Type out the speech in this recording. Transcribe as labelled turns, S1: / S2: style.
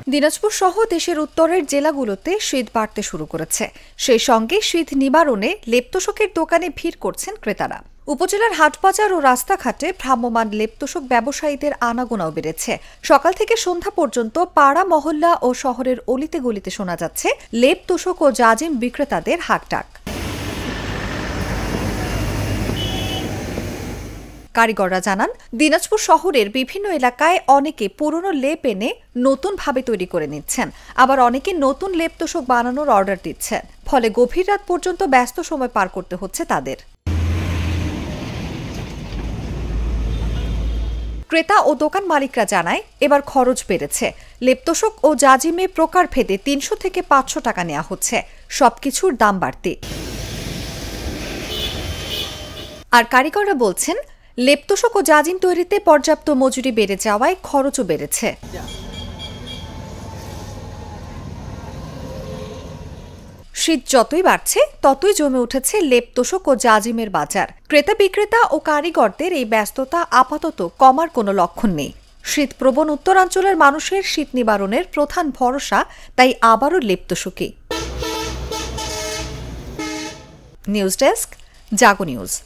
S1: দিনাজপুর সহ দেশের উত্তরের জেলাগুলোতে শীত বাড়তে শুরু করেছে। সেই সঙ্গে শীত নিবারণে লেপ-তোশকের দোকানে ভিড় করছেন ক্রেতারা। উপজেলার হাটবাজার ও রাস্তাঘাটে ভ্রাম্যমাণ লেপ-তোশক ব্যবসায়ীদের আনাগোনাও বেড়েছে। সকাল থেকে সন্ধ্যা পর্যন্ত পাড়া মহল্লা ও শহরের অলিতে গলিতে শোনা যাচ্ছে লেপ-তোশক ও জাজিম বিক্রেতাদের হাঁকডাক। কারিগররা জানান, দিনাজপুর শহরের বিভিন্ন এলাকায় অনেকে পুরনো লেপ এনে নতুনভাবে তৈরি করে নিচ্ছেন, আবার অনেকে নতুন লেপ তোশক বানানোর অর্ডার দিচ্ছেন। ফলে গভীর রাত পর্যন্ত ব্যস্ত সময় পার করতে হচ্ছে তাদের। ক্রেতা ও দোকান মালিকরা জানায়, এবার খরচ বেড়েছে। লেপ তোশক ও জাজিমে প্রকারভেদে ৩০০ থেকে ৫০০ টাকা নেওয়া হচ্ছে। সবকিছুর দাম বাড়তি। আর কারিগররা বলছেন, লেপ-তোশক ও জাজিম তৈরিতে পর্যাপ্ত মজুরি বেড়ে যাওয়ায় খরচও বেড়েছে। শীত যতই বাড়ছে ততই জমে উঠেছে লেপ-তোশক ও জাজিমের বাজার। ক্রেতা বিক্রেতা ও কারিগরদের এই ব্যস্ততা আপাতত কমার কোনো লক্ষণ নেই। শীতপ্রবণ উত্তরাঞ্চলের মানুষের শীত নিবারণের প্রধান ভরসা তাই আবারও লেপ-তোশকই। নিউজ ডেস্ক, জাগো নিউজ।